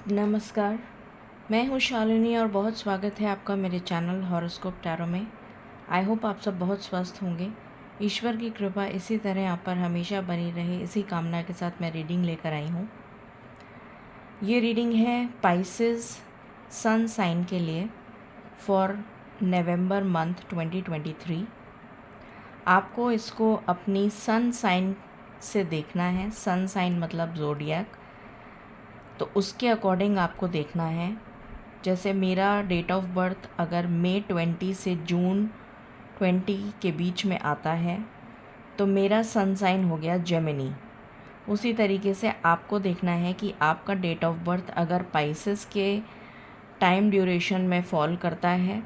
नमस्कार, मैं हूँ शालिनी और बहुत स्वागत है आपका मेरे चैनल हॉरोस्कोप टैरो में। आई होप आप सब बहुत स्वस्थ होंगे। ईश्वर की कृपा इसी तरह आप पर हमेशा बनी रहे, इसी कामना के साथ मैं रीडिंग लेकर आई हूँ। ये रीडिंग है पाइसेस सन साइन के लिए फॉर नवंबर मंथ 2023। आपको इसको अपनी सन साइन से देखना है। सन साइन मतलब ज़ोडिएक, तो उसके अकॉर्डिंग आपको देखना है। जैसे मेरा डेट ऑफ बर्थ अगर मई 20 से जून 20 के बीच में आता है तो मेरा सन साइन हो गया जेमिनी। उसी तरीके से आपको देखना है कि आपका डेट ऑफ बर्थ अगर पाइसेस के टाइम ड्यूरेशन में फॉल करता है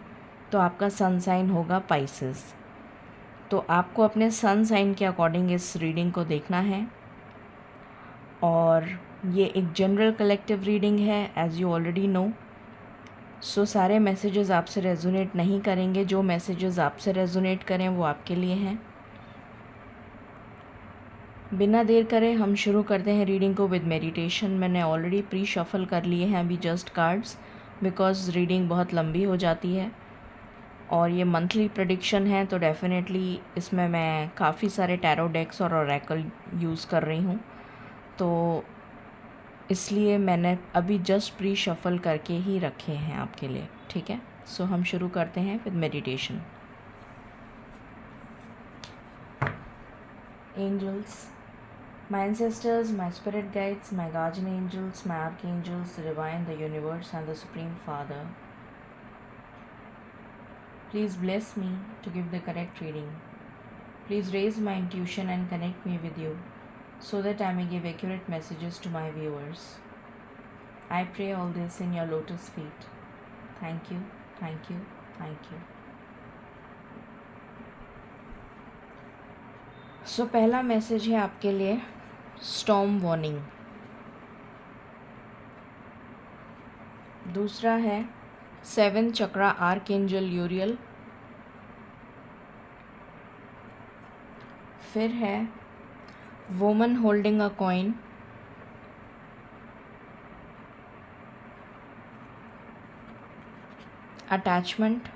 तो आपका सन साइन होगा पाइसेस। तो आपको अपने सन साइन के अकॉर्डिंग इस रीडिंग को देखना है। और ये एक जनरल कलेक्टिव रीडिंग है, एज़ यू ऑलरेडी नो। सो सारे मैसेजेस आपसे रेजोनेट नहीं करेंगे। जो मैसेजेस आपसे रेजोनेट करें वो आपके लिए हैं। बिना देर करे हम शुरू करते हैं रीडिंग को विद मेडिटेशन। मैंने ऑलरेडी प्री शफल कर लिए हैं अभी जस्ट कार्ड्स, बिकॉज़ रीडिंग बहुत लंबी हो जाती है और ये मंथली प्रेडिक्शन है, तो डेफिनेटली इसमें मैं काफ़ी सारे टैरो डेक्स और ओरेकल यूज़ कर रही हूँ, तो इसलिए मैंने अभी जस्ट प्री शफल करके ही रखे हैं आपके लिए। ठीक है, सो हम शुरू करते हैं with meditation. Angels, my ancestors, my spirit guides, my guardian angels, my archangels, the divine, the universe, and the Supreme Father, please bless me to give the correct reading. Please raise my intuition and connect me with you so that I may give accurate messages to my viewers. I pray all this in your lotus feet. Thank you, thank you, thank you. सो पहला message है आपके लिए storm warning. दूसरा है 7 चक्रा archangel यूरियल। फिर है woman holding a coin. Attachment.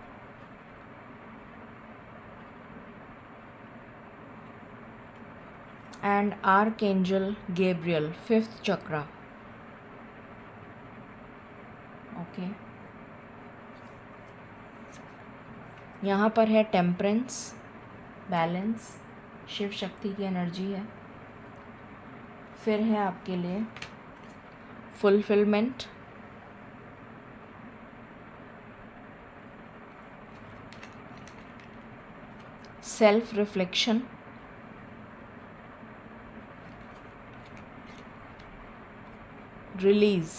And archangel Gabriel 5th chakra. Okay, यहाँ पर है टेम्परेंस, बैलेंस, शिव शक्ति की एनर्जी है। फिर है आपके लिए फुलफिलमेंट, सेल्फ रिफ्लेक्शन, रिलीज।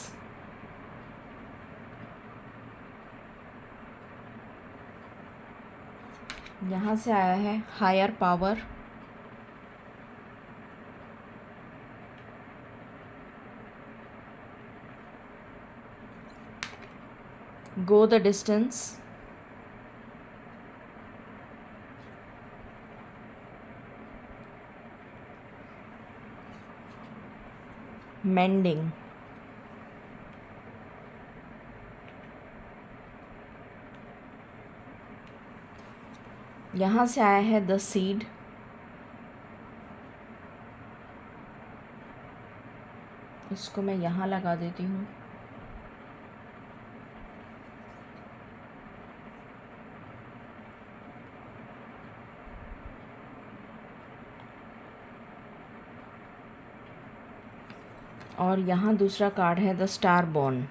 यहाँ से आया है higher power, go the distance, mending. यहाँ से आया है द सीड, इसको मैं यहाँ लगा देती हूँ। और यहाँ दूसरा कार्ड है द स्टार बॉर्न।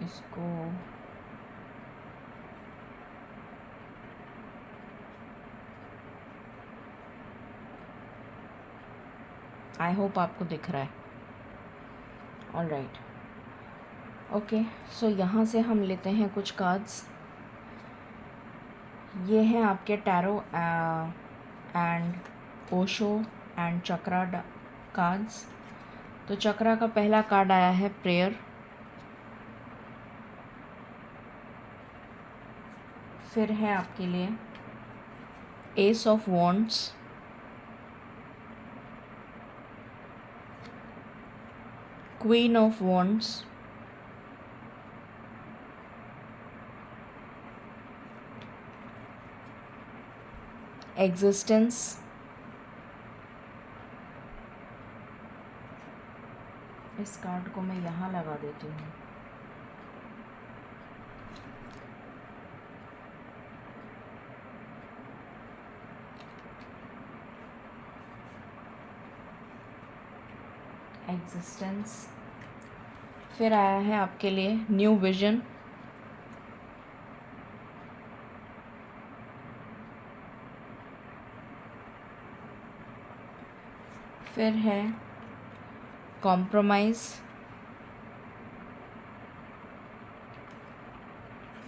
इसको आई होप आपको दिख रहा है। All right, okay. सो यहाँ से हम लेते हैं कुछ कार्ड्स। ये हैं आपके tarot and Osho and chakra cards. तो चक्रा का पहला कार्ड आया है प्रेयर। फिर है आपके लिए S of wands, Queen of Wands, Existence, इस कार्ड को मैं यहाँ लगा देती हूँ। एग्जिस्टेंस। फिर आया है आपके लिए न्यू विजन, फिर है कॉम्प्रोमाइज़,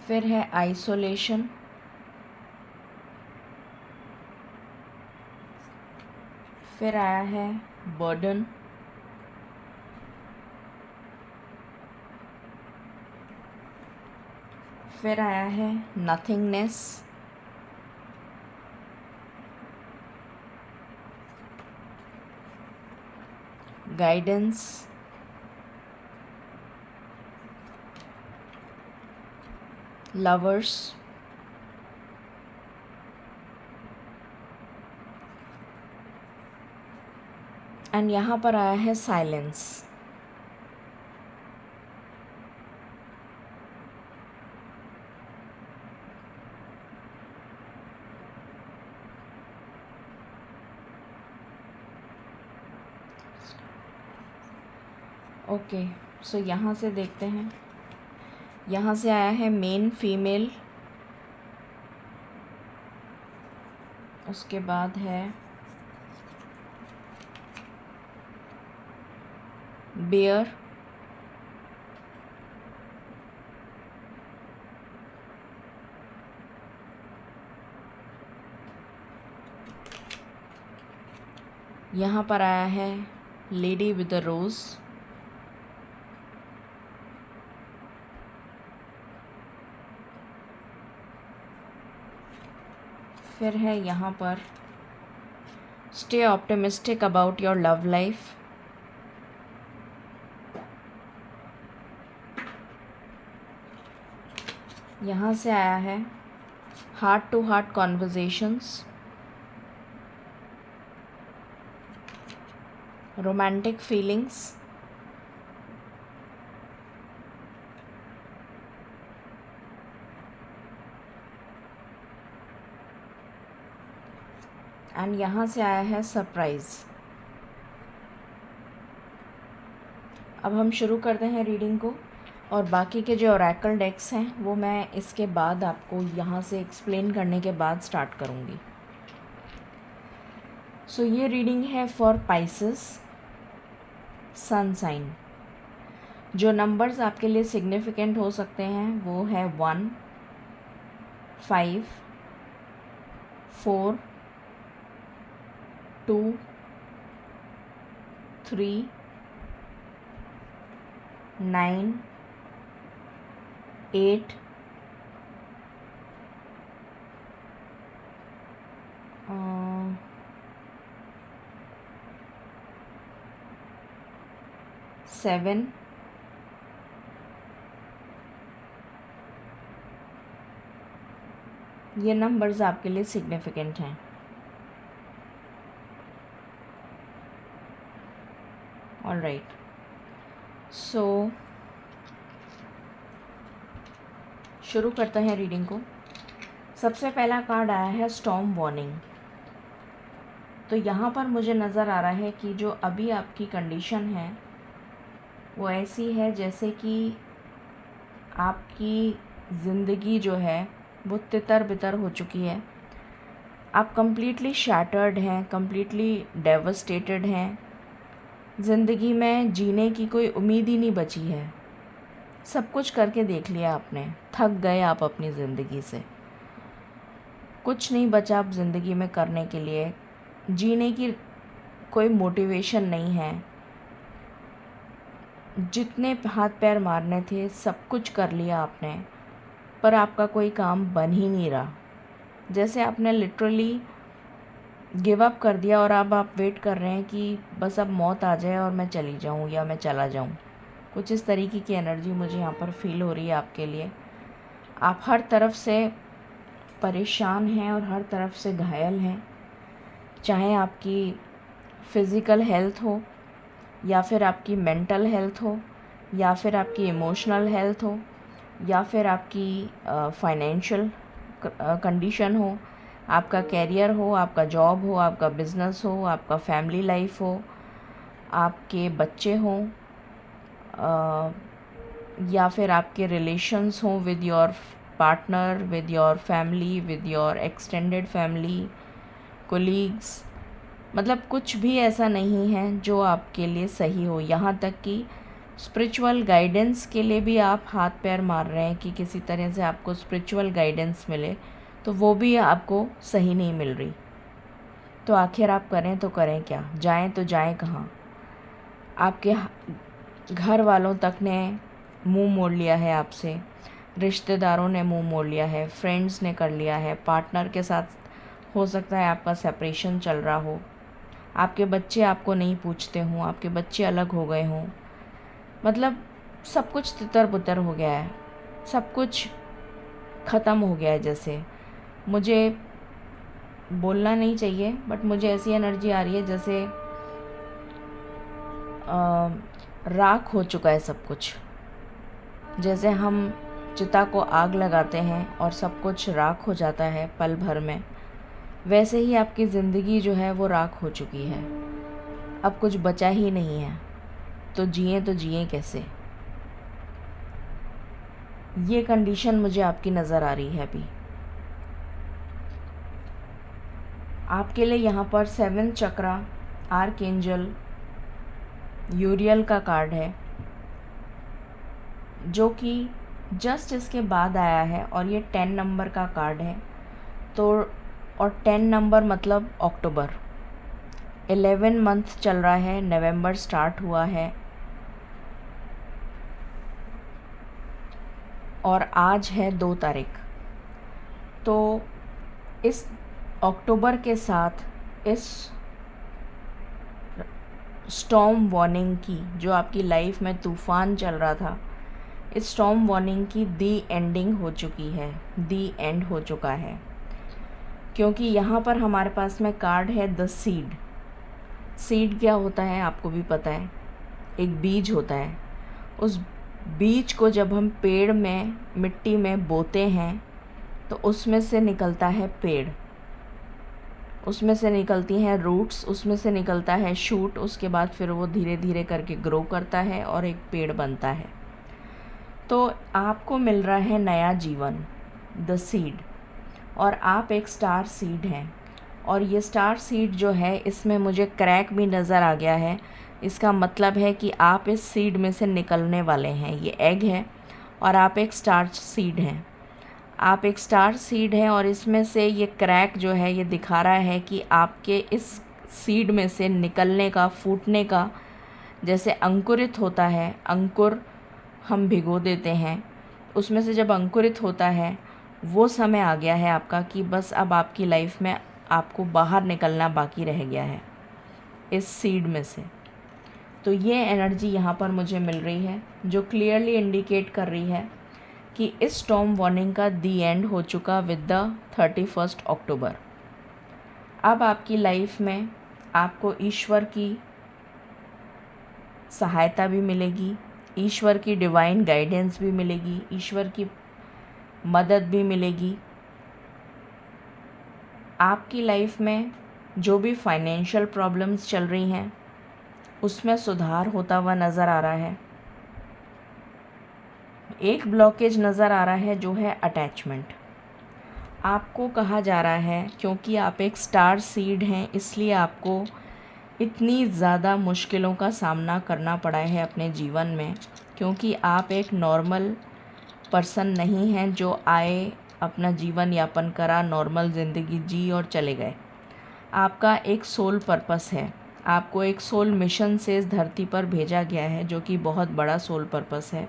फिर है आइसोलेशन, फिर आया है बर्डन, फिर आया है नथिंगनेस, गाइडेंस, लवर्स, एंड यहाँ पर आया है साइलेंस। ओके, सो यहाँ से देखते हैं। यहाँ से आया है मेन फीमेल, उसके बाद है बेयर, यहाँ पर आया है लेडी विद अ रोज़, फिर है यहाँ पर stay optimistic about your love life, यहाँ से आया है heart to heart conversations, romantic feelings, and यहाँ से आया है सरप्राइज़। अब हम शुरू करते हैं रीडिंग को, और बाकी के जो ओरेकल डेक्स हैं वो मैं इसके बाद आपको यहाँ से एक्सप्लेन करने के बाद स्टार्ट करूँगी। सो ये रीडिंग है फॉर पाइसेस सन साइन। जो नंबर्स आपके लिए सिग्निफिकेंट हो सकते हैं वो है 1, 5, 4, 2, 3, 9, 8, 7, ये नंबर्स आपके लिए सिग्निफिकेंट हैं। ऑलराइट, सो शुरू करते हैं रीडिंग को। सबसे पहला कार्ड आया है स्टॉर्म वार्निंग। तो यहाँ पर मुझे नज़र आ रहा है कि जो अभी आपकी कंडीशन है वो ऐसी है जैसे कि आपकी ज़िंदगी जो है वो तितर बितर हो चुकी है। आप कंप्लीटली शैटर्ड हैं, कंप्लीटली डेवस्टेटेड हैं। ज़िंदगी में जीने की कोई उम्मीद ही नहीं बची है। सब कुछ करके देख लिया आपने, थक गए आप अपनी ज़िंदगी से। कुछ नहीं बचा अब ज़िंदगी में करने के लिए, जीने की कोई मोटिवेशन नहीं है। जितने हाथ पैर मारने थे सब कुछ कर लिया आपने, पर आपका कोई काम बन ही नहीं रहा। जैसे आपने लिटरली गिव अप कर दिया और अब आप वेट कर रहे हैं कि बस अब मौत आ जाए और मैं चली जाऊं या मैं चला जाऊं। कुछ इस तरीके की एनर्जी मुझे यहाँ पर फील हो रही है आपके लिए। आप हर तरफ से परेशान हैं और हर तरफ से घायल हैं, चाहे आपकी फ़िज़िकल हेल्थ हो, या फिर आपकी मेंटल हेल्थ हो, या फिर आपकी इमोशनल हेल्थ हो, या फिर आपकी फाइनेंशियल कंडीशन हो, आपका कैरियर हो, आपका जॉब हो, आपका बिज़नेस हो, आपका फैमिली लाइफ हो, आपके बच्चे हों, या फिर आपके रिलेशंस हों with your partner, with your family, with your extended family, colleagues, मतलब कुछ भी ऐसा नहीं है जो आपके लिए सही हो। यहाँ तक कि स्पिरिचुअल गाइडेंस के लिए भी आप हाथ पैर मार रहे हैं कि किसी तरह से आपको स्पिरिचुअल गाइडेंस मिले, तो वो भी आपको सही नहीं मिल रही। तो आखिर आप करें तो करें क्या, जाएं तो जाएं कहाँ। आपके घर वालों तक ने मुंह मोड़ लिया है आपसे, रिश्तेदारों ने मुंह मोड़ लिया है, फ्रेंड्स ने कर लिया है, पार्टनर के साथ हो सकता है आपका सेपरेशन चल रहा हो, आपके बच्चे आपको नहीं पूछते हों, आपके बच्चे अलग हो गए हों, मतलब सब कुछ तितर-बितर हो गया है, सब कुछ ख़त्म हो गया है। जैसे मुझे बोलना नहीं चाहिए बट मुझे ऐसी एनर्जी आ रही है जैसे राख हो चुका है सब कुछ। जैसे हम चिता को आग लगाते हैं और सब कुछ राख हो जाता है पल भर में, वैसे ही आपकी ज़िंदगी जो है वो राख हो चुकी है। अब कुछ बचा ही नहीं है, तो जिएं कैसे। ये कंडीशन मुझे आपकी नज़र आ रही है अभी। आपके लिए यहाँ पर 7 चक्रा आर्कएंजल यूरियल का कार्ड है, जो कि जस्ट इसके बाद आया है, और ये 10 नंबर का कार्ड है। तो और 10 नंबर मतलब अक्टूबर, 11 मंथ चल रहा है, नवंबर स्टार्ट हुआ है और आज है 2 तारीख। तो इस अक्टूबर के साथ इस स्टॉर्म वार्निंग की, जो आपकी लाइफ में तूफ़ान चल रहा था, इस स्टॉर्म वार्निंग की दी एंडिंग हो चुकी है, दी एंड हो चुका है। क्योंकि यहाँ पर हमारे पास में कार्ड है द सीड। सीड क्या होता है आपको भी पता है, एक बीज होता है। उस बीज को जब हम पेड़ में मिट्टी में बोते हैं तो उसमें से निकलता है पेड़, उसमें से निकलती हैं रूट्स, उसमें से निकलता है शूट, उसके बाद फिर वो धीरे धीरे करके ग्रो करता है और एक पेड़ बनता है। तो आपको मिल रहा है नया जीवन, द सीड, और आप एक स्टार सीड हैं। और ये स्टार सीड जो है, इसमें मुझे क्रैक भी नज़र आ गया है। इसका मतलब है कि आप इस सीड में से निकलने वाले हैं। ये एग है और आप एक स्टार सीड हैं। आप एक स्टार सीड हैं और इसमें से ये क्रैक जो है ये दिखा रहा है कि आपके इस सीड में से निकलने का, फूटने का, जैसे अंकुरित होता है, अंकुर हम भिगो देते हैं, उसमें से जब अंकुरित होता है वो समय आ गया है आपका कि बस अब आपकी लाइफ में आपको बाहर निकलना बाकी रह गया है इस सीड में से। तो ये एनर्जी यहाँ पर मुझे मिल रही है, जो क्लियरली इंडिकेट कर रही है कि इस स्टॉर्म वार्निंग का दी एंड हो चुका विद द 31 अक्टूबर। अब आपकी लाइफ में आपको ईश्वर की सहायता भी मिलेगी, ईश्वर की डिवाइन गाइडेंस भी मिलेगी, ईश्वर की मदद भी मिलेगी। आपकी लाइफ में जो भी फाइनेंशियल प्रॉब्लम्स चल रही हैं उसमें सुधार होता हुआ नज़र आ रहा है। एक ब्लॉकेज नज़र आ रहा है जो है अटैचमेंट। आपको कहा जा रहा है क्योंकि आप एक स्टार सीड हैं, इसलिए आपको इतनी ज़्यादा मुश्किलों का सामना करना पड़ा है अपने जीवन में, क्योंकि आप एक नॉर्मल पर्सन नहीं हैं जो आए, अपना जीवन यापन करा, नॉर्मल ज़िंदगी जी और चले गए। आपका एक सोल पर्पस है, आपको एक सोल मिशन से इस धरती पर भेजा गया है, जो कि बहुत बड़ा सोल पर्पस है।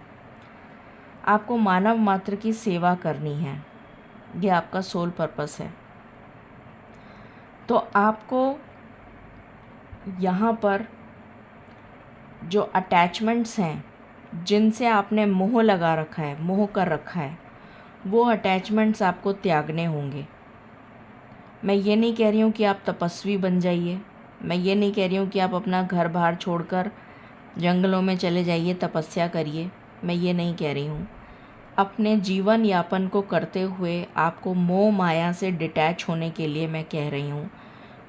आपको मानव मात्र की सेवा करनी है, ये आपका सोल पर्पस है। तो आपको यहाँ पर जो अटैचमेंट्स हैं, जिनसे आपने मोह लगा रखा है, मोह कर रखा है, वो अटैचमेंट्स आपको त्यागने होंगे। मैं ये नहीं कह रही हूँ कि आप तपस्वी बन जाइए, मैं ये नहीं कह रही हूँ कि आप अपना घर बार छोड़कर जंगलों में चले जाइए, तपस्या करिए, मैं ये नहीं कह रही हूँ। अपने जीवन यापन को करते हुए आपको मोह माया से डिटैच होने के लिए मैं कह रही हूँ,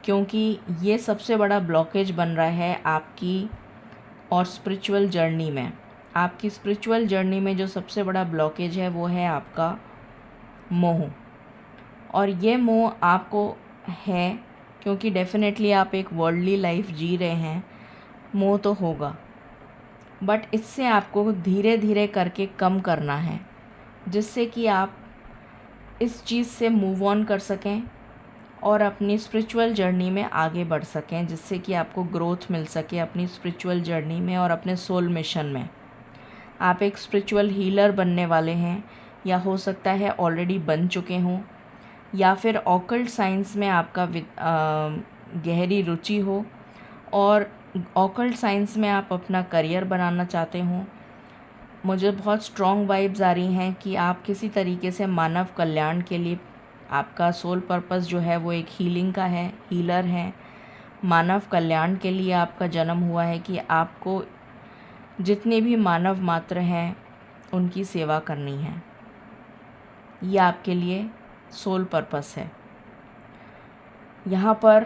क्योंकि ये सबसे बड़ा ब्लॉकेज बन रहा है आपकी और स्पिरिचुअल जर्नी में। आपकी स्पिरिचुअल जर्नी में जो सबसे बड़ा ब्लॉकेज है वो है आपका मोह। और ये मोह आपको है क्योंकि डेफिनेटली आप एक वर्ल्डली लाइफ जी रहे हैं, मोह तो होगा, बट इससे आपको धीरे धीरे करके कम करना है, जिससे कि आप इस चीज़ से मूव ऑन कर सकें और अपनी स्पिरिचुअल जर्नी में आगे बढ़ सकें, जिससे कि आपको ग्रोथ मिल सके अपनी स्पिरिचुअल जर्नी में और अपने सोल मिशन में। आप एक स्पिरिचुअल हीलर बनने वाले हैं, या हो सकता है ऑलरेडी बन चुके हों, या फिर ऑकल्ट साइंस में आपका गहरी रुचि हो और ऑकल्ट साइंस में आप अपना करियर बनाना चाहते हों। मुझे बहुत स्ट्रॉन्ग वाइब्स आ रही हैं कि आप किसी तरीके से मानव कल्याण के लिए, आपका सोल पर्पस जो है वो एक हीलिंग का है, हीलर है, मानव कल्याण के लिए आपका जन्म हुआ है कि आपको जितने भी मानव मात्र हैं उनकी सेवा करनी है। ये आपके लिए सोल पर्पस है। यहाँ पर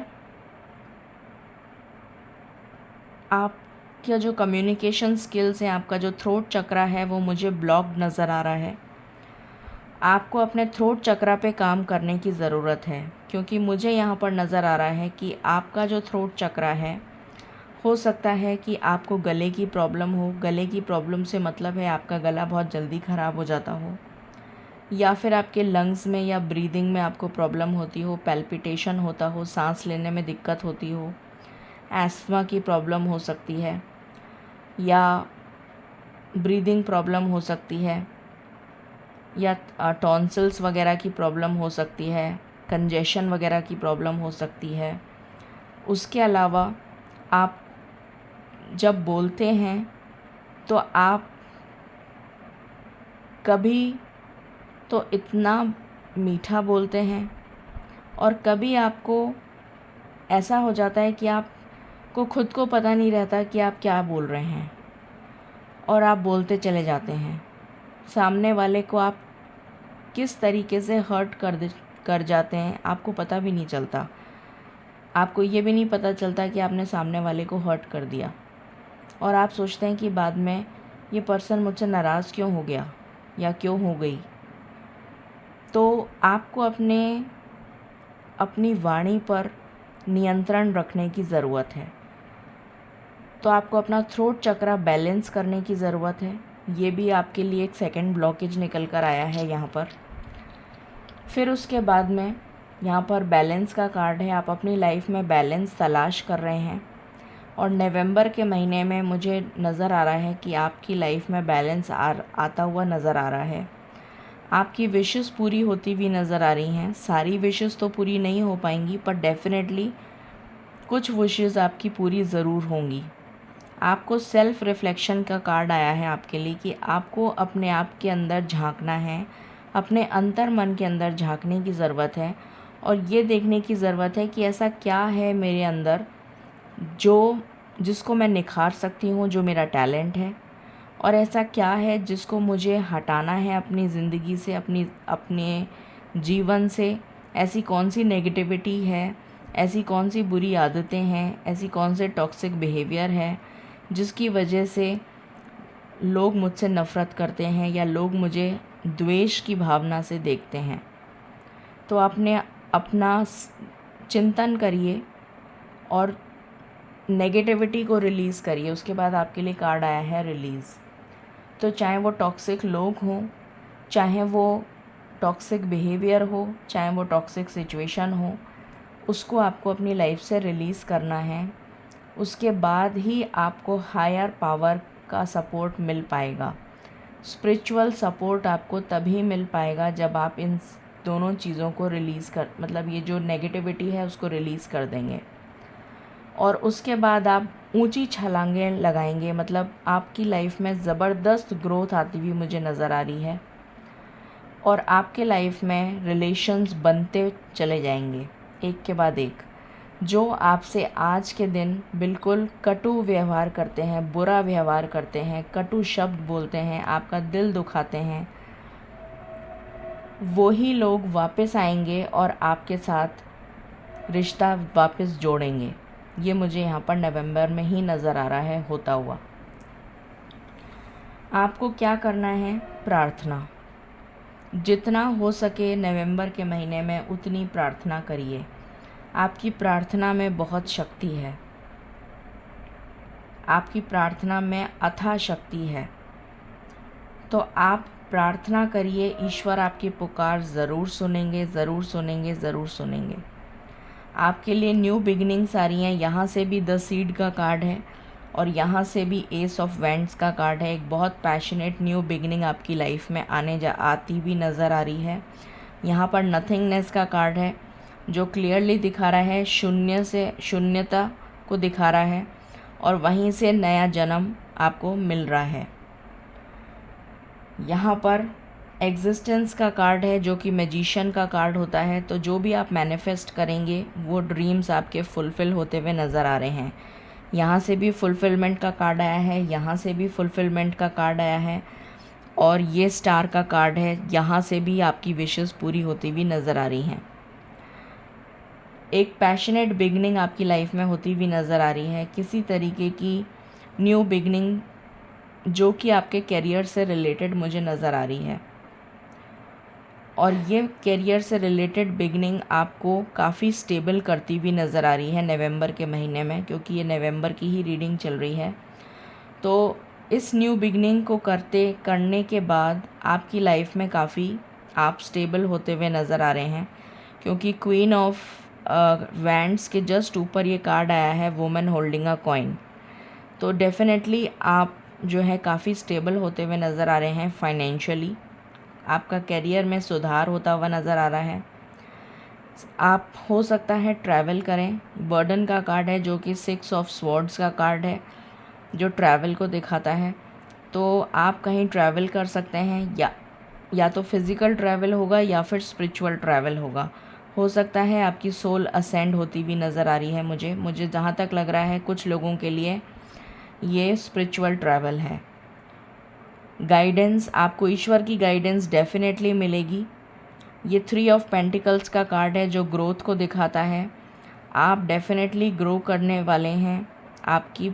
आपका जो कम्युनिकेशन स्किल्स हैं, आपका जो थ्रोट चक्रा है वो मुझे ब्लॉक्ड नज़र आ रहा है। आपको अपने थ्रोट चक्रा पे काम करने की ज़रूरत है, क्योंकि मुझे यहाँ पर नज़र आ रहा है कि आपका जो थ्रोट चक्रा है, हो सकता है कि आपको गले की प्रॉब्लम हो। गले की प्रॉब्लम से मतलब है आपका गला बहुत जल्दी ख़राब हो जाता हो, या फिर आपके लंग्स में या ब्रीदिंग में आपको प्रॉब्लम होती हो, पैल्पिटेशन होता हो, सांस लेने में दिक्कत होती हो, एस्थमा की प्रॉब्लम हो सकती है, या ब्रीदिंग प्रॉब्लम हो सकती है, या टॉन्सिल्स वगैरह की प्रॉब्लम हो सकती है, कंजेशन वगैरह की प्रॉब्लम हो सकती है। उसके अलावा आप जब बोलते हैं तो आप कभी तो इतना मीठा बोलते हैं और कभी आपको ऐसा हो जाता है कि आपको खुद को पता नहीं रहता कि आप क्या बोल रहे हैं और आप बोलते चले जाते हैं। सामने वाले को आप किस तरीके से हर्ट कर जाते हैं आपको पता भी नहीं चलता। आपको ये भी नहीं पता चलता कि आपने सामने वाले को हर्ट कर दिया, और आप सोचते हैं कि बाद में ये पर्सन मुझसे नाराज़ क्यों हो गया या क्यों हो गई। तो आपको अपनी वाणी पर नियंत्रण रखने की ज़रूरत है। तो आपको अपना थ्रोट चक्रा बैलेंस करने की ज़रूरत है। ये भी आपके लिए एक सेकंड ब्लॉकेज निकल कर आया है यहाँ पर। फिर उसके बाद में यहाँ पर बैलेंस का कार्ड है। आप अपनी लाइफ में बैलेंस तलाश कर रहे हैं, और नवंबर के महीने में मुझे नज़र आ रहा है कि आपकी लाइफ में बैलेंस आता हुआ नज़र आ रहा है। आपकी विशेस पूरी होती हुई नज़र आ रही हैं। सारी विशेस तो पूरी नहीं हो पाएंगी, पर डेफिनेटली कुछ विशेस आपकी पूरी ज़रूर होंगी। आपको सेल्फ़ रिफ्लेक्शन का कार्ड आया है आपके लिए कि आपको अपने आप के अंदर झांकना है, अपने अंतर मन के अंदर झांकने की ज़रूरत है, और ये देखने की ज़रूरत है कि ऐसा क्या है मेरे अंदर जिसको मैं निखार सकती हूँ, जो मेरा टैलेंट है, और ऐसा क्या है जिसको मुझे हटाना है अपनी ज़िंदगी से, अपने जीवन से। ऐसी कौन सी नेगेटिविटी है, ऐसी कौन सी बुरी आदतें हैं, ऐसी कौन से टॉक्सिक बिहेवियर है जिसकी वजह से लोग मुझसे नफ़रत करते हैं या लोग मुझे द्वेष की भावना से देखते हैं। तो आपने अपना चिंतन करिए और नेगेटिविटी को रिलीज़ करिए। उसके बाद आपके लिए कार्ड आया है रिलीज़। तो चाहे वो टॉक्सिक लोग हों, चाहे वो टॉक्सिक बिहेवियर हो, चाहे वो टॉक्सिक सिचुएशन हो, उसको आपको अपनी लाइफ से रिलीज़ करना है। उसके बाद ही आपको हायर पावर का सपोर्ट मिल पाएगा। स्पिरिचुअल सपोर्ट आपको तभी मिल पाएगा जब आप इन दोनों चीज़ों को मतलब ये जो नेगेटिविटी है उसको रिलीज़ कर देंगे। और उसके बाद आप ऊंची छलांगें लगाएंगे, मतलब आपकी लाइफ में ज़बरदस्त ग्रोथ आती हुई मुझे नज़र आ रही है और आपके लाइफ में रिलेशंस बनते चले जाएंगे एक के बाद एक। जो आपसे आज के दिन बिल्कुल कटु व्यवहार करते हैं, बुरा व्यवहार करते हैं, कटु शब्द बोलते हैं, आपका दिल दुखाते हैं, वही लोग वापस आएंगे और आपके साथ रिश्ता वापस जोड़ेंगे। ये मुझे यहाँ पर नवंबर में ही नज़र आ रहा है होता हुआ। आपको क्या करना है? प्रार्थना। जितना हो सके नवंबर के महीने में उतनी प्रार्थना करिए। आपकी प्रार्थना में बहुत शक्ति है, आपकी प्रार्थना में अथाह शक्ति है। तो आप प्रार्थना करिए, ईश्वर आपकी पुकार ज़रूर सुनेंगे, ज़रूर सुनेंगे, ज़रूर सुनेंगे। आपके लिए न्यू बिगिनिंग्स आ रही हैं। यहाँ से भी द सीड का कार्ड है और यहाँ से भी एस ऑफ वैंड्स का कार्ड है। एक बहुत पैशनेट न्यू बिगिनिंग आपकी लाइफ में आती भी नज़र आ रही है। यहाँ पर नथिंगनेस का कार्ड है जो क्लियरली दिखा रहा है शून्य से शून्यता को दिखा रहा है और वहीं से नया जन्म आपको मिल रहा है। यहाँ पर एग्जिस्टेंस का कार्ड है जो कि मैजिशियन का कार्ड होता है। तो जो भी आप मैनिफेस्ट करेंगे वो ड्रीम्स आपके फुलफ़िल होते हुए नज़र आ रहे हैं। यहाँ से भी फुलफ़िलमेंट का कार्ड आया है, यहाँ से भी फुलफ़िलमेंट का कार्ड आया है और ये स्टार का कार्ड है। यहाँ से भी आपकी विशेस पूरी होती हुई नज़र आ रही हैं। एक पैशनेट बिगनिंग आपकी लाइफ में होती हुई नज़र आ रही है, किसी तरीके की न्यू बिगनिंग जो कि आपके करियर से रिलेटेड मुझे नज़र आ रही है। और ये करियर से रिलेटेड बिगनिंग आपको काफ़ी स्टेबल करती हुई नज़र आ रही है नवंबर के महीने में, क्योंकि ये नवंबर की ही रीडिंग चल रही है। तो इस न्यू बिगनिंग को करने के बाद आपकी लाइफ में काफ़ी आप स्टेबल होते हुए नज़र आ रहे हैं, क्योंकि क्वीन ऑफ वैंड्स के जस्ट ऊपर ये कार्ड आया है वुमेन होल्डिंग अ कॉइन। तो डेफिनेटली आप जो है काफ़ी स्टेबल होते हुए नज़र आ रहे हैं फाइनेंशियली। आपका करियर में सुधार होता हुआ नज़र आ रहा है। आप हो सकता है ट्रैवल करें। बर्डन का कार्ड है जो कि 6 ऑफ स्वॉर्ड्स का कार्ड है जो ट्रैवल को दिखाता है। तो आप कहीं ट्रैवल कर सकते हैं, या तो फिज़िकल ट्रैवल होगा या फिर स्पिरिचुअल ट्रैवल होगा। हो सकता है आपकी सोल असेंड होती हुई नज़र आ रही है। मुझे जहाँ तक लग रहा है कुछ लोगों के लिए ये स्पिरिचुअल ट्रैवल है। गाइडेंस, आपको ईश्वर की गाइडेंस डेफिनेटली मिलेगी। ये 3 ऑफ पेंटिकल्स का कार्ड है जो ग्रोथ को दिखाता है। आप डेफिनेटली ग्रो करने वाले हैं। आपकी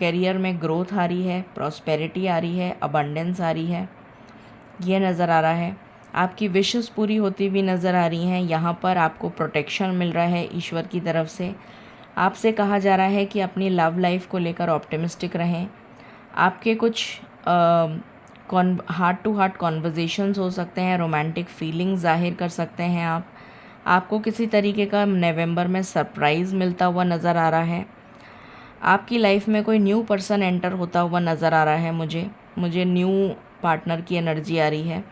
करियर में ग्रोथ आ रही है, प्रॉस्पेरिटी आ रही है, अबंडेंस आ रही है, ये नज़र आ रहा है। आपकी विशेस पूरी होती हुई नज़र आ रही हैं। यहाँ पर आपको प्रोटेक्शन मिल रहा है ईश्वर की तरफ से। आपसे कहा जा रहा है कि अपनी लव लाइफ को लेकर ऑप्टिमिस्टिक रहें। आपके कुछ हार्ट टू हार्ट कॉन्वर्जेशंस हो सकते हैं, रोमांटिक फीलिंग्स ज़ाहिर कर सकते हैं आप। आपको किसी तरीके का नवंबर में सरप्राइज़ मिलता हुआ नज़र आ रहा है। आपकी लाइफ में कोई न्यू पर्सन एंटर होता हुआ नज़र आ रहा है। मुझे न्यू पार्टनर की एनर्जी आ रही है।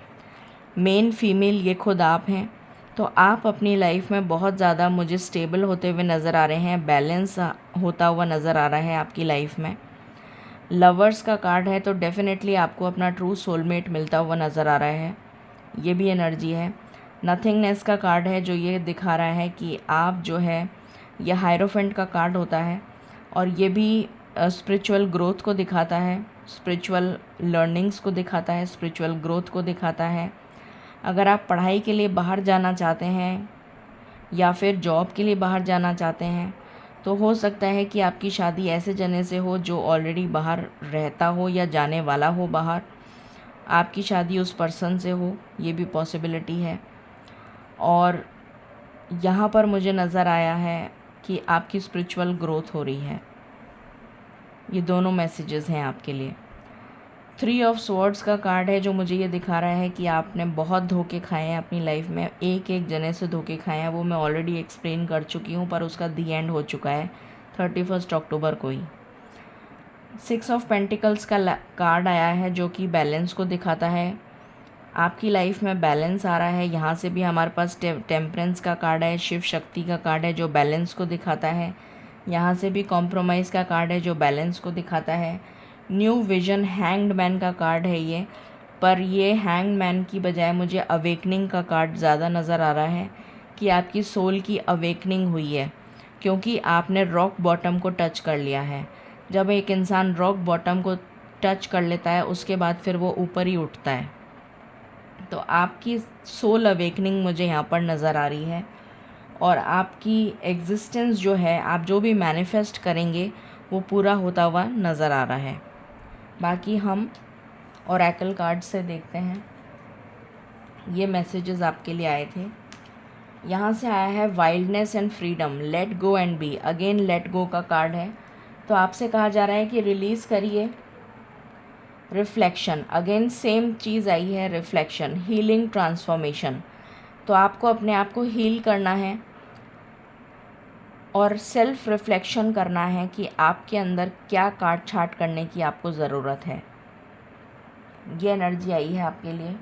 मेन फीमेल ये खुद आप हैं। तो आप अपनी लाइफ में बहुत ज़्यादा मुझे स्टेबल होते हुए नज़र आ रहे हैं, बैलेंस होता हुआ नज़र आ रहा है आपकी लाइफ में। लवर्स का कार्ड है तो डेफिनेटली आपको अपना ट्रू सोलमेट मिलता हुआ नज़र आ रहा है, ये भी एनर्जी है। नथिंगनेस का कार्ड है जो ये दिखा रहा है कि आप जो है, ये हायरोफेंट का कार्ड होता है और ये भी स्पिरिचुअल ग्रोथ को दिखाता है, स्पिरिचुअल लर्निंग्स को दिखाता है, स्पिरिचुअल ग्रोथ को दिखाता है। अगर आप पढ़ाई के लिए बाहर जाना चाहते हैं या फिर जॉब के लिए बाहर जाना चाहते हैं तो हो सकता है कि आपकी शादी ऐसे जने से हो जो ऑलरेडी बाहर रहता हो या जाने वाला हो बाहर। आपकी शादी उस पर्सन से हो, ये भी पॉसिबिलिटी है। और यहाँ पर मुझे नज़र आया है कि आपकी स्पिरिचुअल ग्रोथ हो रही है। ये दोनों मैसेजेस हैं आपके लिए। 3 ऑफ स्वॉर्ड्स का कार्ड है जो मुझे ये दिखा रहा है कि आपने बहुत धोखे खाए हैं अपनी लाइफ में। एक जने से धोखे खाए हैं, वो मैं ऑलरेडी एक्सप्लेन कर चुकी हूँ, पर उसका दी एंड हो चुका है 31 अक्टूबर को ही। 6 ऑफ पेंटिकल्स का कार्ड आया है जो कि बैलेंस को दिखाता है। आपकी लाइफ में बैलेंस आ रहा है। यहाँ से भी हमारे पास टेम्परेंस का कार्ड है, शिव शक्ति का कार्ड है जो बैलेंस को दिखाता है। यहाँ से भी कॉम्प्रोमाइज़ का कार्ड है जो बैलेंस को दिखाता है। न्यू विजन, हैंग्ड मैन का कार्ड है ये, पर ये हैंग्ड मैन की बजाय मुझे अवेकनिंग का कार्ड ज़्यादा नज़र आ रहा है कि आपकी सोल की अवेकनिंग हुई है, क्योंकि आपने रॉक बॉटम को टच कर लिया है। जब एक इंसान रॉक बॉटम को टच कर लेता है उसके बाद फिर वो ऊपर ही उठता है। तो आपकी सोल अवेकनिंग मुझे यहाँ पर नज़र आ रही है, और आपकी एग्जिस्टेंस जो है, आप जो भी मैनिफेस्ट करेंगे वो पूरा होता हुआ नज़र आ रहा है। बाकी हम ओरेकल कार्ड से देखते हैं। ये मैसेजेस आपके लिए आए थे। यहाँ से आया है wildness and freedom, let go and be. Again let go का कार्ड है, तो आपसे कहा जा रहा है कि रिलीज़ करिए। रिफ्लेक्शन, अगेन सेम चीज़ आई है, रिफ्लेक्शन, हीलिंग, ट्रांसफॉर्मेशन। तो आपको अपने आप को हील करना है और सेल्फ रिफ्लेक्शन करना है कि आपके अंदर क्या काट छाट करने की आपको ज़रूरत है। ये एनर्जी आई है आपके लिए।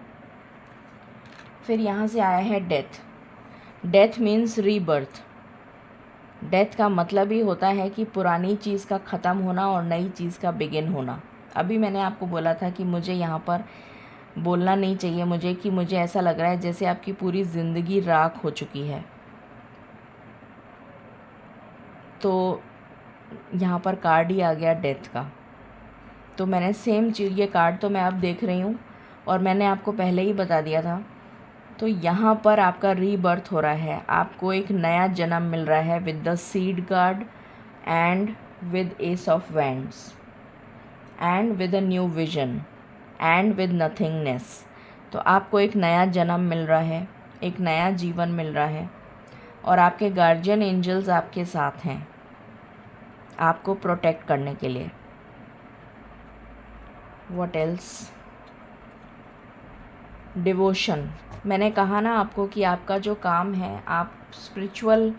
फिर यहाँ से आया है death. Death means rebirth. Death का मतलब ही होता है कि पुरानी चीज़ का ख़त्म होना और नई चीज़ का बिगिन होना। अभी मैंने आपको बोला था कि मुझे यहाँ पर बोलना नहीं चाहिए मुझे, कि मुझे ऐसा लग रहा है जैसे आपकी पूरी ज़िंदगी राख हो चुकी है। तो यहाँ पर कार्ड ही आ गया डेथ का। तो मैंने सेम चीज़, ये कार्ड तो मैं अब देख रही हूँ और मैंने आपको पहले ही बता दिया था। तो यहाँ पर आपका रीबर्थ हो रहा है, आपको एक नया जन्म मिल रहा है with the seed card and with S of wands and with a new vision and with nothingness. तो आपको एक नया जन्म मिल रहा है, एक नया जीवन मिल रहा है, और आपके गार्जियन एंजल्स आपके साथ हैं आपको प्रोटेक्ट करने के लिए। What else? डिवोशन। मैंने कहा ना आपको कि आपका जो काम है, आप स्पिरिचुअल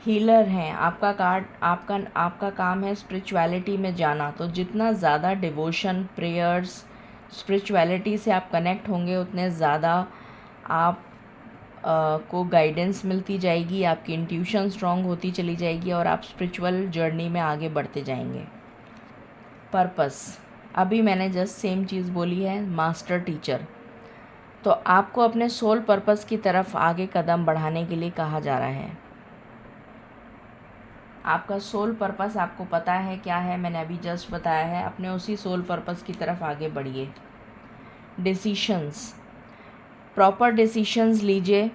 हीलर हैं। आपका काम है स्पिरिचुअलिटी में जाना। तो जितना ज़्यादा डिवोशन, प्रेयर्स, स्पिरिचुअलिटी से आप कनेक्ट होंगे उतने ज़्यादा आप को गाइडेंस मिलती जाएगी, आपकी इंट्यूशन स्ट्रॉन्ग होती चली जाएगी और आप स्पिरिचुअल जर्नी में आगे बढ़ते जाएंगे। पर्पस, अभी मैंने जस्ट सेम चीज़ बोली है, मास्टर टीचर। तो आपको अपने सोल पर्पस की तरफ आगे कदम बढ़ाने के लिए कहा जा रहा है। आपका सोल पर्पस आपको पता है क्या है, मैंने अभी जस्ट बताया है। अपने उसी सोल पर्पस की तरफ आगे बढ़िए। डिसीशंस, प्रॉपर डिसीशंस लीजिए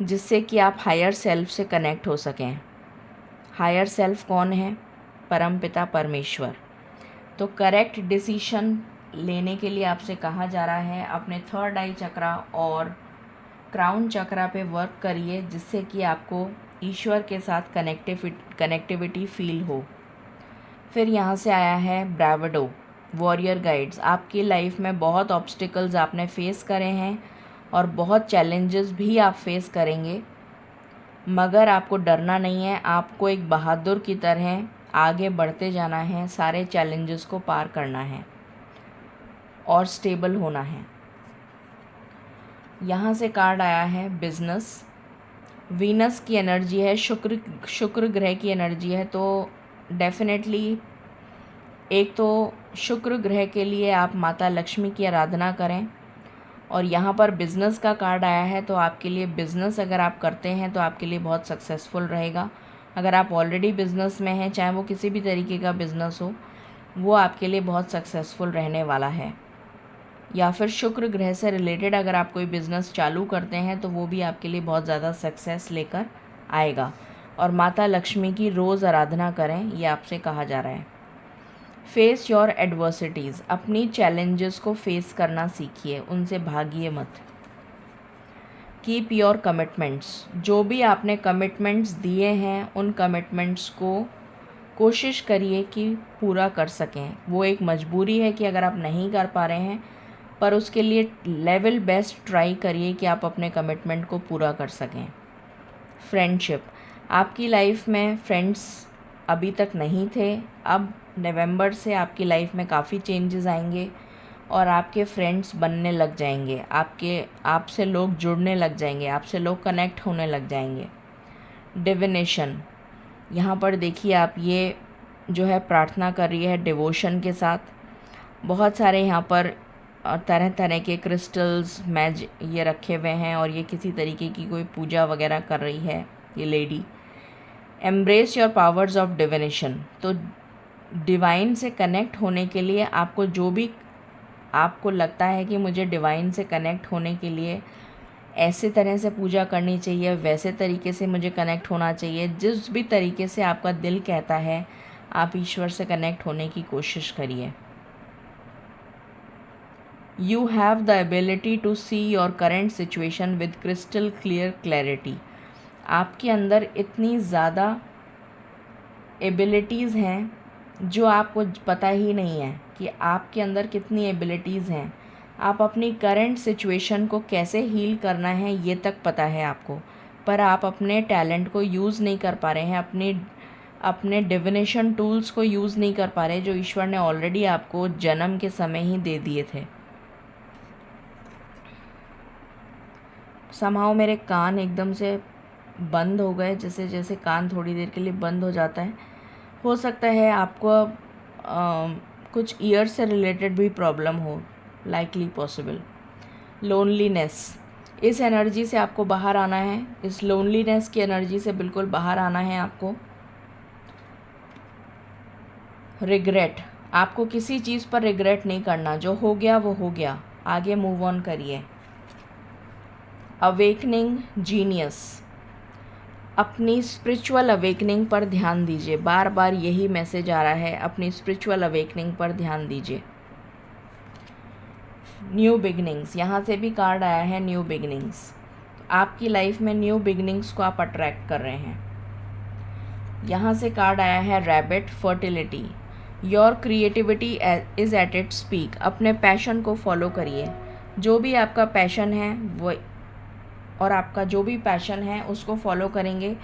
जिससे कि आप हायर सेल्फ से कनेक्ट हो सकें। हायर सेल्फ कौन है? परमपिता परमेश्वर। तो करेक्ट डिसीशन लेने के लिए आपसे कहा जा रहा है अपने थर्ड आई चक्रा और क्राउन चक्रा पे वर्क करिए, जिससे कि आपको ईश्वर के साथ कनेक्टिविटी फील हो। फिर यहाँ से आया है ब्रावडो, वॉरियर गाइड्स। आपकी लाइफ में बहुत ऑब्स्टिकल्स आपने फेस करे हैं और बहुत चैलेंजेस भी आप फेस करेंगे, मगर आपको डरना नहीं है। आपको एक बहादुर की तरह आगे बढ़ते जाना है, सारे चैलेंजेस को पार करना है और स्टेबल होना है। यहाँ से कार्ड आया है बिजनेस। वीनस की एनर्जी है, शुक्र ग्रह की एनर्जी है। तो डेफिनेटली एक तो शुक्र ग्रह के लिए आप माता लक्ष्मी की आराधना करें। और यहाँ पर बिज़नेस का कार्ड आया है, तो आपके लिए बिज़नेस अगर आप करते हैं तो आपके लिए बहुत सक्सेसफुल रहेगा। अगर आप ऑलरेडी बिज़नेस में हैं, चाहे वो किसी भी तरीके का बिज़नेस हो, वो आपके लिए बहुत सक्सेसफुल रहने वाला है। या फिर शुक्र ग्रह से रिलेटेड अगर आप कोई बिज़नेस चालू करते हैं तो वो भी आपके लिए बहुत ज़्यादा सक्सेस लेकर आएगा। और माता लक्ष्मी की रोज़ आराधना करें, ये आपसे कहा जा रहा है। फेस योर एडवर्सिटीज़, अपनी चैलेंजेस को फेस करना सीखिए, उनसे भागिए मत। कीप योर कमिटमेंट्स, जो भी आपने कमिटमेंट्स दिए हैं उन कमिटमेंट्स को कोशिश करिए कि पूरा कर सकें। वो एक मजबूरी है कि अगर आप नहीं कर पा रहे हैं, पर उसके लिए लेवल बेस्ट ट्राई करिए कि आप अपने कमिटमेंट को पूरा कर सकें। फ्रेंडशिप, आपकी लाइफ में फ्रेंड्स अभी तक नहीं थे, अब नवंबर से आपकी लाइफ में काफ़ी चेंजेस आएंगे और आपके फ्रेंड्स बनने लग जाएंगे। आपसे लोग जुड़ने लग जाएंगे, आपसे लोग कनेक्ट होने लग जाएंगे। डिविनेशन, यहाँ पर देखिए आप ये जो है प्रार्थना कर रही है डिवोशन के साथ। बहुत सारे यहाँ पर तरह तरह के क्रिस्टल्स मैज ये रखे हुए हैं और ये किसी तरीके की कोई पूजा वगैरह कर रही है ये lady. Embrace your powers of divination. तो डिवाइन से कनेक्ट होने के लिए आपको जो भी आपको लगता है कि मुझे डिवाइन से कनेक्ट होने के लिए ऐसे तरह से पूजा करनी चाहिए, वैसे तरीके से मुझे कनेक्ट होना चाहिए, जिस भी तरीके से आपका दिल कहता है आप ईश्वर से कनेक्ट होने की कोशिश करिए। You have the ability to see your current situation with crystal clear clarity. आपके अंदर इतनी ज़्यादा एबिलिटीज़ हैं जो आपको पता ही नहीं है कि आपके अंदर कितनी एबिलिटीज़ हैं। आप अपनी करंट सिचुएशन को कैसे हील करना है ये तक पता है आपको, पर आप अपने टैलेंट को यूज़ नहीं कर पा रहे हैं, अपने डिविनेशन टूल्स को यूज़ नहीं कर पा रहे जो ईश्वर ने ऑलरेडी आपको जन्म के समय ही दे दिए थे। समहाउ मेरे कान एकदम से बंद हो गए, जैसे जैसे कान थोड़ी देर के लिए बंद हो जाता है। हो सकता है आपको कुछ ईयर से रिलेटेड भी प्रॉब्लम हो, लाइकली पॉसिबल। लोनलीनेस, इस एनर्जी से आपको बाहर आना है, इस लोनलीनेस की एनर्जी से बिल्कुल बाहर आना है आपको। रिग्रेट, आपको किसी चीज़ पर रिग्रेट नहीं करना, जो हो गया वो हो गया, आगे मूव ऑन करिए। अवेकनिंग जीनियस, अपनी स्पिरिचुअल अवेकनिंग पर ध्यान दीजिए। बार बार यही मैसेज आ रहा है, अपनी स्पिरिचुअल अवेकनिंग पर ध्यान दीजिए। न्यू बिगनिंग्स, यहाँ से भी कार्ड आया है न्यू बिगनिंग्स। आपकी लाइफ में न्यू बिगनिंग्स को आप अट्रैक्ट कर रहे हैं। यहाँ से कार्ड आया है rabbit, fertility. Your creativity is at its peak. अपने पैशन को फॉलो करिए, जो भी आपका पैशन है वो, और आपका जो भी पैशन है उसको फॉलो करेंगे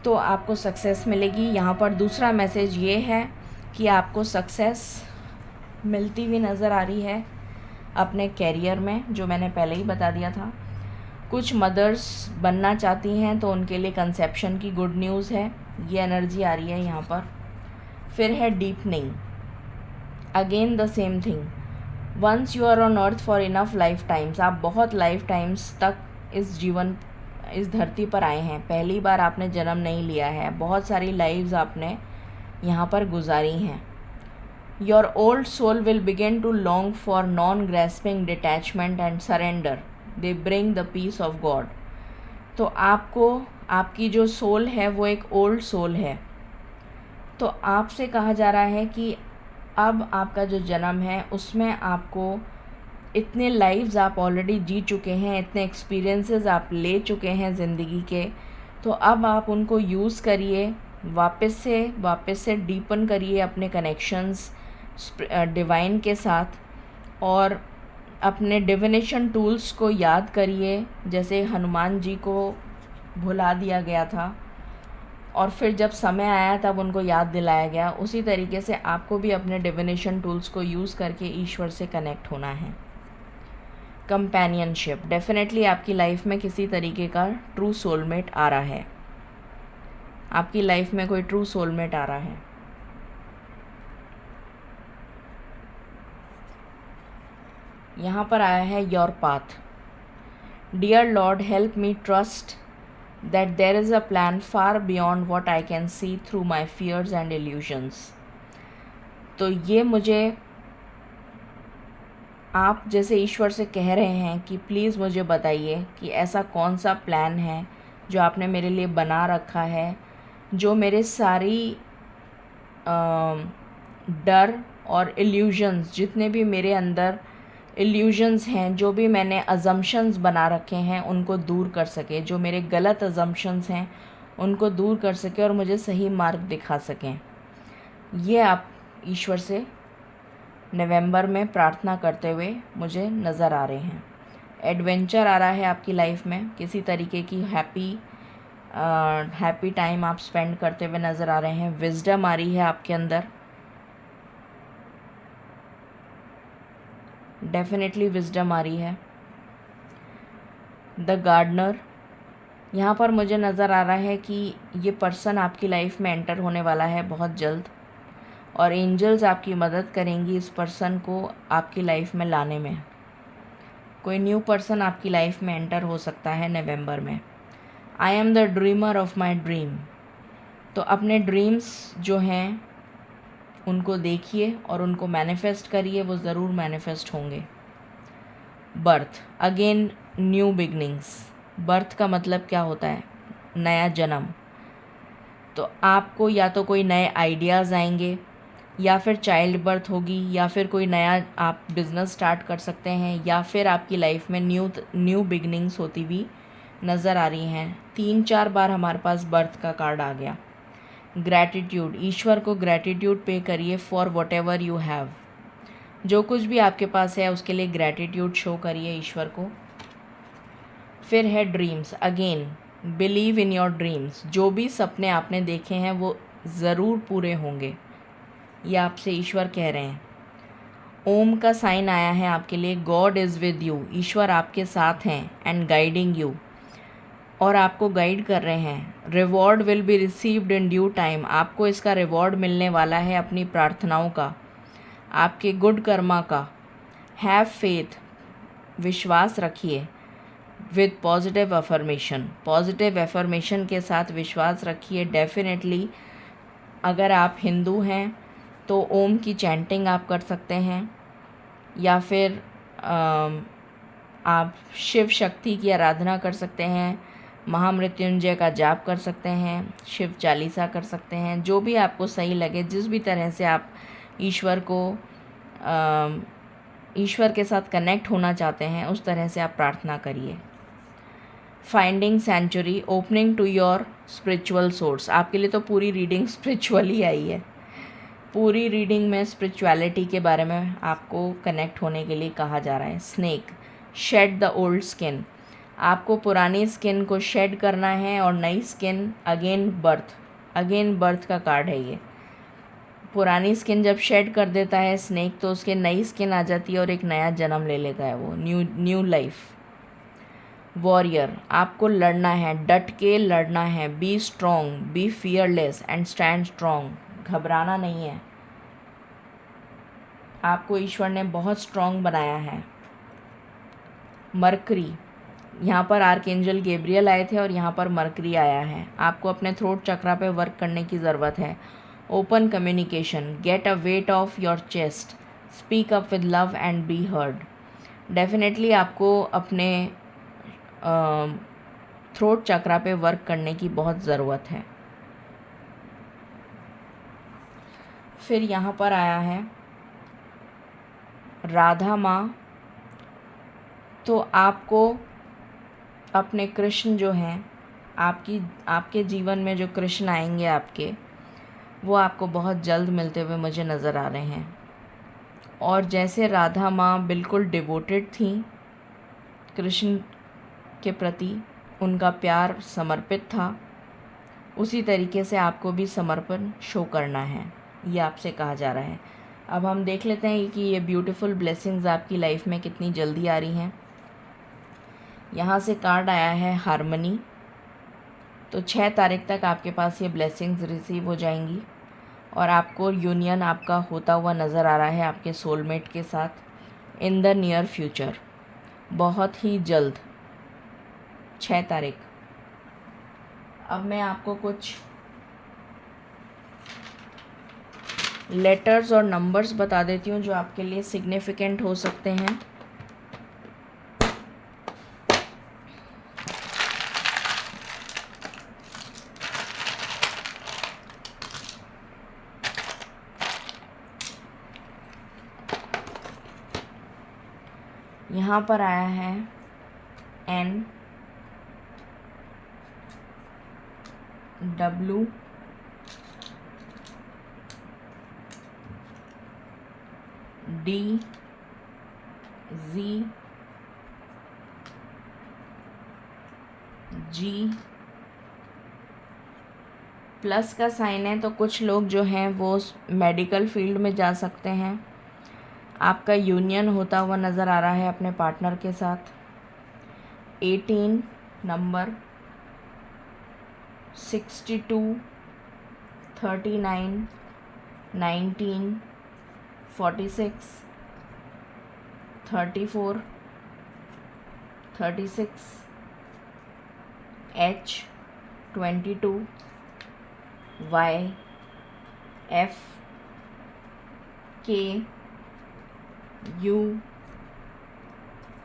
तो आपको सक्सेस मिलेगी। यहाँ पर दूसरा मैसेज ये है कि आपको सक्सेस मिलती हुई नज़र आ रही है अपने कैरियर में, जो मैंने पहले ही बता दिया था। कुछ मदर्स बनना चाहती हैं तो उनके लिए कंसेप्शन की गुड न्यूज़ है, ये एनर्जी आ रही है यहाँ पर। फिर है deepening, again the same thing. Once you are on earth for enough life times, आप बहुत लाइफ टाइम्स तक इस धरती पर आए हैं, पहली बार आपने जन्म नहीं लिया है, बहुत सारी लाइव्स आपने यहाँ पर गुजारी हैं। Your old soul will begin to long for non grasping detachment and surrender, they bring the peace of God. तो आपको, आपकी जो सोल है वो एक ओल्ड सोल है, तो आपसे कहा जा रहा है कि अब आपका जो जन्म है उसमें आपको इतने लाइव्स आप ऑलरेडी जी चुके हैं, इतने एक्सपीरियंसेस आप ले चुके हैं ज़िंदगी के, तो अब आप उनको यूज़ करिए, वापस से डीपन करिए अपने कनेक्शंस डिवाइन के साथ, और अपने डिविनेशन टूल्स को याद करिए, जैसे हनुमान जी को भुला दिया गया था और फिर जब समय आया तब उनको याद दिलाया गया, उसी तरीके से आपको भी अपने डिविनेशन टूल्स को यूज़ करके ईश्वर से कनेक्ट होना है। कंपेनियनशिप, डेफिनेटली आपकी लाइफ में किसी तरीके का ट्रू सोलमेट आ रहा है, आपकी लाइफ में कोई ट्रू सोलमेट आ रहा है। यहाँ पर आया है your path. Dear Lord help me trust that there is a plan far beyond what I can see through my fears and illusions. तो ये मुझे, आप जैसे ईश्वर से कह रहे हैं कि प्लीज़ मुझे बताइए कि ऐसा कौन सा प्लान है जो आपने मेरे लिए बना रखा है, जो मेरे सारी डर और इल्यूजन्स, जितने भी मेरे अंदर इल्यूजन्स हैं, जो भी मैंने अजम्पशंस बना रखे हैं उनको दूर कर सके, जो मेरे गलत अजम्पशंस हैं उनको दूर कर सके और मुझे सही मार्ग दिखा सकें। ये आप ईश्वर से नवंबर में प्रार्थना करते हुए मुझे नज़र आ रहे हैं। एडवेंचर आ रहा है आपकी लाइफ में, किसी तरीके की हैप्पी टाइम आप स्पेंड करते हुए नज़र आ रहे हैं। विजडम आ रही है आपके अंदर, डेफिनेटली विजडम आ रही है। द गार्डनर, यहाँ पर मुझे नज़र आ रहा है कि ये पर्सन आपकी लाइफ में एंटर होने वाला है बहुत जल्द, और एंजल्स आपकी मदद करेंगी इस पर्सन को आपकी लाइफ में लाने में। कोई न्यू पर्सन आपकी लाइफ में एंटर हो सकता है नवंबर में। I am the dreamer of my dream. तो अपने ड्रीम्स जो हैं उनको देखिए और उनको मैनिफेस्ट करिए, वो ज़रूर मैनिफेस्ट होंगे। Birth, again new beginnings. Birth का मतलब क्या होता है? नया जन्म। तो आपको या तो कोई नए आइडियाज़ आएंगे, या फिर चाइल्ड बर्थ होगी, या फिर कोई नया आप बिज़नेस स्टार्ट कर सकते हैं, या फिर आपकी लाइफ में न्यू बिगनिंग्स होती हुई नज़र आ रही हैं। 3-4 बार हमारे पास बर्थ का कार्ड आ गया। ग्रैटिट्यूड, ईश्वर को ग्रैटिट्यूड पे करिए for what ever you have. जो कुछ भी आपके पास है उसके लिए ग्रैटिट्यूड शो करिए ईश्वर को। फिर है dreams, again believe in your dreams. जो भी सपने आपने देखे हैं वो ज़रूर पूरे होंगे, ये आपसे ईश्वर कह रहे हैं। ओम का साइन आया है आपके लिए, गॉड इज़ विद यू। ईश्वर आपके साथ हैं एंड गाइडिंग यू, और आपको गाइड कर रहे हैं। Reward will be received in due time. आपको इसका रिवॉर्ड मिलने वाला है अपनी प्रार्थनाओं का, आपके गुड कर्मा का। हैव फेथ, विश्वास रखिए। With positive affirmation, positive affirmation के साथ विश्वास रखिए। डेफिनेटली अगर आप हिंदू हैं तो ओम की चैंटिंग आप कर सकते हैं, या फिर आप शिव शक्ति की आराधना कर सकते हैं, महामृत्युंजय का जाप कर सकते हैं, शिव चालीसा कर सकते हैं। जो भी आपको सही लगे, जिस भी तरह से आप ईश्वर को ईश्वर के साथ कनेक्ट होना चाहते हैं उस तरह से आप प्रार्थना करिए। Finding sanctuary, opening to your spiritual source. आपके लिए तो पूरी रीडिंग स्पिरिचुअल ही आई है। पूरी रीडिंग में स्पिरिचुअलिटी के बारे में आपको कनेक्ट होने के लिए कहा जा रहा है। Snake, shed the old skin. आपको पुरानी स्किन को शेड करना है और नई स्किन, अगेन बर्थ का कार्ड है ये। पुरानी स्किन जब शेड कर देता है स्नेक तो उसके नई स्किन आ जाती है और एक नया जन्म ले लेता है वो, न्यू लाइफ। वॉरियर, आपको लड़ना है, डट के लड़ना है। Be strong, be fearless and stand strong. घबराना नहीं है, आपको ईश्वर ने बहुत स्ट्रॉन्ग बनाया है। मरकरी, यहाँ पर आर्कएंजल गैब्रियल आए थे और यहाँ पर मरकरी आया है। आपको अपने थ्रोट चक्रा पे वर्क करने की ज़रूरत है। Open communication, get a weight of your chest, speak up with love and be heard. Definitely आपको अपने थ्रोट चक्रा पे वर्क करने की बहुत ज़रूरत है। फिर यहाँ पर आया है राधा माँ। तो आपको अपने कृष्ण जो हैं, आपके जीवन में जो कृष्ण आएंगे आपके, वो आपको बहुत जल्द मिलते हुए मुझे नज़र आ रहे हैं। और जैसे राधा माँ बिल्कुल डिवोटेड थी कृष्ण के प्रति, उनका प्यार समर्पित था, उसी तरीके से आपको भी समर्पण शो करना है, ये आपसे कहा जा रहा है। अब हम देख लेते हैं कि ये ब्यूटीफुल ब्लेसिंग्स आपकी लाइफ में कितनी जल्दी आ रही हैं। यहाँ से कार्ड आया है हारमनी। तो 6 तारीख तक आपके पास ये ब्लेसिंग्स रिसीव हो जाएंगी और आपको यूनियन आपका होता हुआ नज़र आ रहा है आपके सोलमेट के साथ इन द नियर फ्यूचर, बहुत ही जल्द, 6 तारीख। अब मैं आपको कुछ लेटर्स और नंबर्स बता देती हूँ जो आपके लिए सिग्निफिकेंट हो सकते हैं। यहाँ पर आया है N, W, D, Z, G। Plus का साइन है तो कुछ लोग जो हैं वो मेडिकल फील्ड में जा सकते हैं। आपका यूनियन होता हुआ नज़र आ रहा है अपने पार्टनर के साथ। 18 number, 62, 39, 19, 46, 34, 36, H, 22, Y, F, K, U,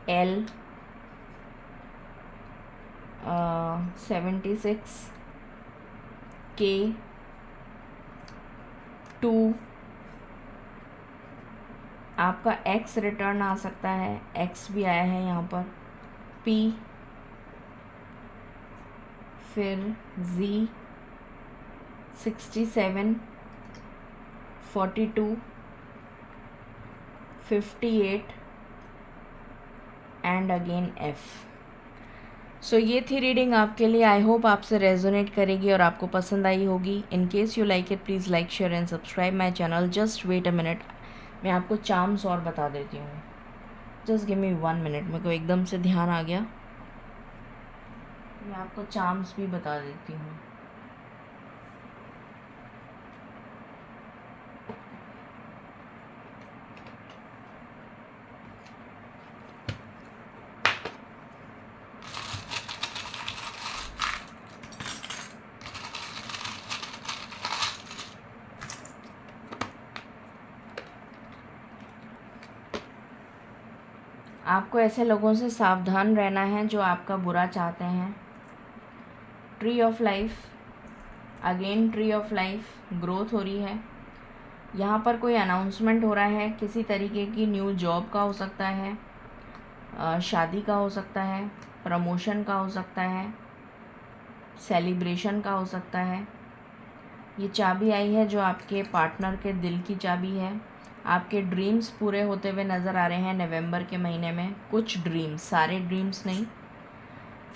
L, 76, K, 2, आपका X रिटर्न आ सकता है, X भी आया है यहाँ पर, P, फिर Z, 67, 42, 58 एंड अगेन F। सो ये थी रीडिंग आपके लिए। आई होप आपसे रेजोनेट करेगी और आपको पसंद आई होगी। In case you like it, please like, share and subscribe my channel. Just wait a minute, मैं आपको चार्म्स और बता देती हूँ। जस्ट गिव मी 1 मिनट, मेरे को एकदम से ध्यान आ गया, मैं आपको चार्म्स भी बता देती हूँ। आपको ऐसे लोगों से सावधान रहना है जो आपका बुरा चाहते हैं। Tree of life, again tree of life, growth हो रही है। यहाँ पर कोई अनाउंसमेंट हो रहा है, किसी तरीके की न्यू जॉब का हो सकता है, शादी का हो सकता है, प्रमोशन का हो सकता है, सेलिब्रेशन का हो सकता है। ये चाबी आई है जो आपके पार्टनर के दिल की चाबी है। आपके ड्रीम्स पूरे होते हुए नज़र आ रहे हैं नवंबर के महीने में। कुछ ड्रीम्स, सारे ड्रीम्स नहीं।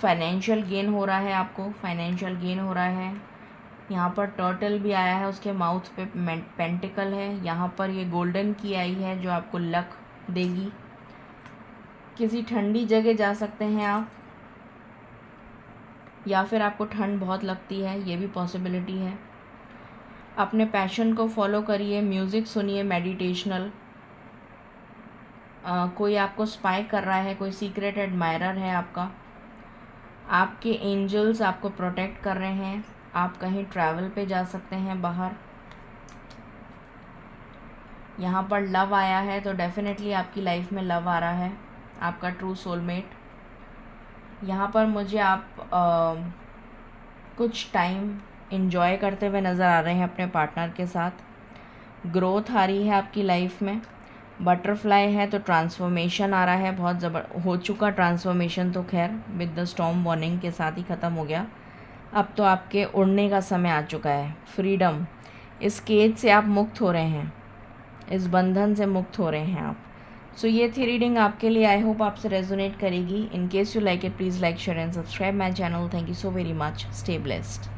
फाइनेंशियल गेन हो रहा है, आपको फाइनेंशियल गेन हो रहा है। यहाँ पर टर्टल भी आया है, उसके माउथ पे पेंटिकल है। यहाँ पर ये गोल्डन की आई है जो आपको लक देगी। किसी ठंडी जगह जा सकते हैं आप, या फिर आपको ठंड बहुत लगती है, ये भी पॉसिबिलिटी है। अपने पैशन को फॉलो करिए, म्यूज़िक सुनिए, मेडिटेशनल। कोई आपको स्पाई कर रहा है, कोई सीक्रेट एडमायरर है आपका। आपके एंजल्स आपको प्रोटेक्ट कर रहे हैं। आप कहीं ट्रैवल पे जा सकते हैं बाहर। यहाँ पर लव आया है, तो डेफिनेटली आपकी लाइफ में लव आ रहा है, आपका ट्रू सोलमेट। यहाँ पर मुझे आप कुछ टाइम इन्जॉय करते हुए नज़र आ रहे हैं अपने पार्टनर के साथ। ग्रोथ आ रही है आपकी लाइफ में। बटरफ्लाई है तो ट्रांसफॉर्मेशन आ रहा है, बहुत हो चुका ट्रांसफॉर्मेशन तो खैर विद द स्टॉर्म वार्निंग के साथ ही ख़त्म हो गया। अब तो आपके उड़ने का समय आ चुका है। फ्रीडम, इस केज से आप मुक्त हो रहे हैं, इस बंधन से मुक्त हो रहे हैं आप। सो ये थी रीडिंग आपके लिए। आई होप आपसे रेजोनेट करेगी। इन case you like it, please like, share and subscribe my channel. Thank you so very much. Stay blessed.